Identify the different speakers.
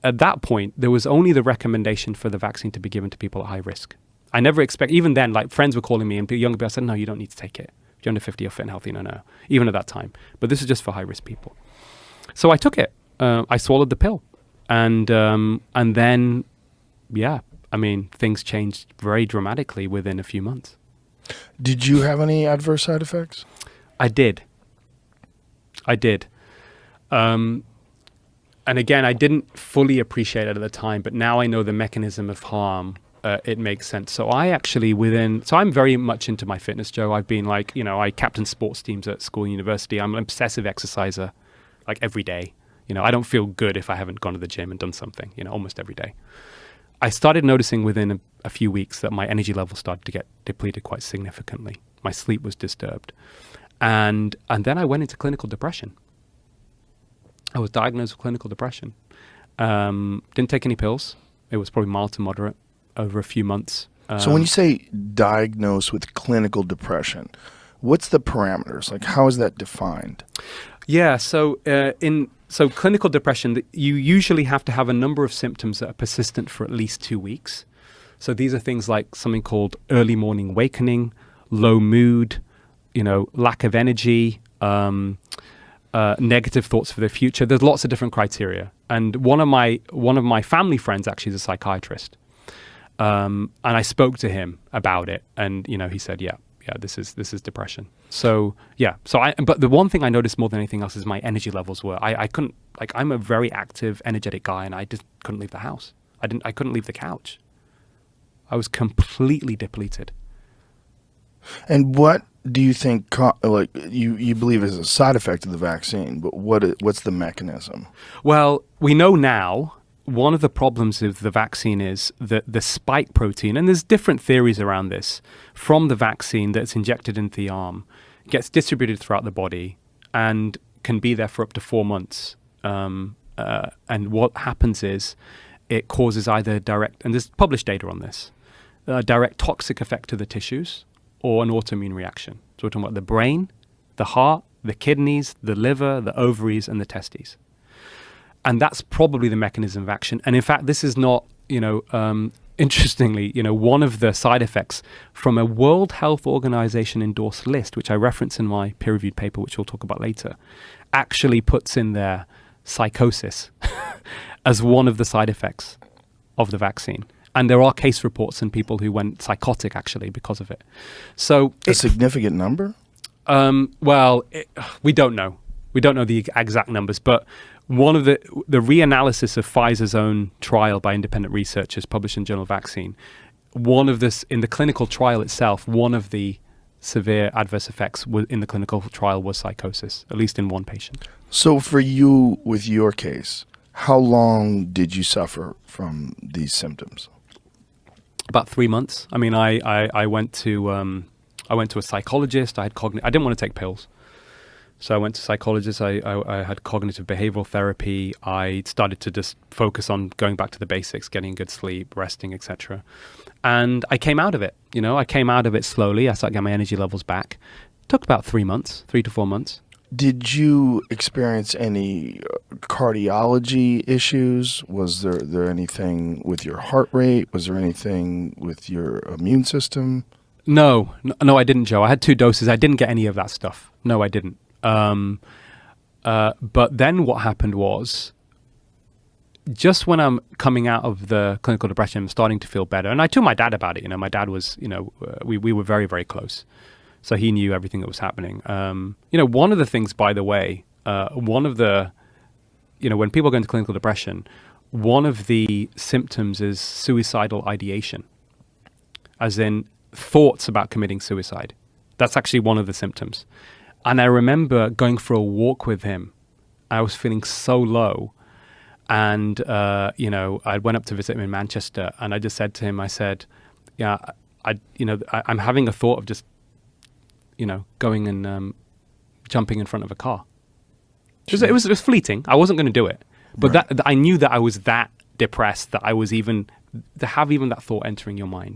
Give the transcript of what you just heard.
Speaker 1: at that point, there was only the recommendation for the vaccine to be given to people at high risk. I never expect, even then, like friends were calling me and younger people said, no, you don't need to take it. If you're under 50, you're fit and healthy. No. Even at that time. But this is just for high risk people. So I took it. I swallowed the pill. And then, yeah, I mean, things changed very dramatically within a few months.
Speaker 2: Did you have any adverse side effects?
Speaker 1: I did. And again, I didn't fully appreciate it at the time, but now I know the mechanism of harm. It makes sense. So I'm very much into my fitness, Joe. I've been like, I captain sports teams at school and university. I'm an obsessive exerciser, like every day. I don't feel good if I haven't gone to the gym and done something, almost every day. I started noticing within a few weeks that my energy level started to get depleted quite significantly. My sleep was disturbed. And then I went into clinical depression. I was diagnosed with clinical depression. Didn't take any pills. It was probably mild to moderate over a few months.
Speaker 2: So when you say diagnosed with clinical depression, what's the parameters? Like, how is that defined?
Speaker 1: Yeah, so clinical depression, you usually have to have a number of symptoms that are persistent for at least 2 weeks. So these are things like something called early morning awakening, low mood, lack of energy, negative thoughts for the future. There's lots of different criteria. And one of my family friends actually is a psychiatrist. And I spoke to him about it, and he said, yeah, this is depression. So but the one thing I noticed more than anything else is my energy levels were, I couldn't, like, I'm a very active, energetic guy, and I just couldn't leave the house. I couldn't leave the couch. I was completely depleted.
Speaker 2: And what do you think, you believe is a side effect of the vaccine, but what's the mechanism?
Speaker 1: Well, we know now one of the problems with the vaccine is that the spike protein, and there's different theories around this, from the vaccine that's injected into the arm, gets distributed throughout the body and can be there for up to 4 months. And what happens is it causes either direct, and there's published data on this, a direct toxic effect to the tissues or an autoimmune reaction. So we're talking about the brain, the heart, the kidneys, the liver, the ovaries, and the testes. And that's probably the mechanism of action. And in fact, this is not, interestingly, one of the side effects from a World Health Organization endorsed list, which I reference in my peer-reviewed paper, which we'll talk about later, actually puts in there psychosis as one of the side effects of the vaccine. And there are case reports in people who went psychotic actually because of it. So
Speaker 2: a significant number?
Speaker 1: We don't know. We don't know the exact numbers, but one of the reanalysis of Pfizer's own trial by independent researchers published in Journal Vaccine, in the clinical trial itself, one of the severe adverse effects in the clinical trial was psychosis, at least in one patient.
Speaker 2: So for you, with your case, how long did you suffer from these symptoms?
Speaker 1: About 3 months. I mean, I went to a psychologist. I didn't want to take pills. So I went to psychologists. I had cognitive behavioral therapy. I started to just focus on going back to the basics, getting good sleep, resting, etc. And I came out of it. I came out of it slowly. I started getting my energy levels back. It took about 3 to 4 months.
Speaker 2: Did you experience any cardiology issues? Was there anything with your heart rate? Was there anything with your immune system?
Speaker 1: No, I didn't, Joe. I had 2 doses. I didn't get any of that stuff. No, I didn't. But then what happened was, just when I'm coming out of the clinical depression, I'm starting to feel better. And I told my dad about it. My dad was, we were very, very close. So he knew everything that was happening. One of the things, by the way, when people go into clinical depression, one of the symptoms is suicidal ideation, as in thoughts about committing suicide. That's actually one of the symptoms. And I remember going for a walk with him. I was feeling so low. And, I went up to visit him in Manchester, and I just said to him, I said, yeah, I'm having a thought of just, going and jumping in front of a car. It was fleeting. I wasn't going to do it. But right. I knew that I was that depressed that I was to have even that thought entering your mind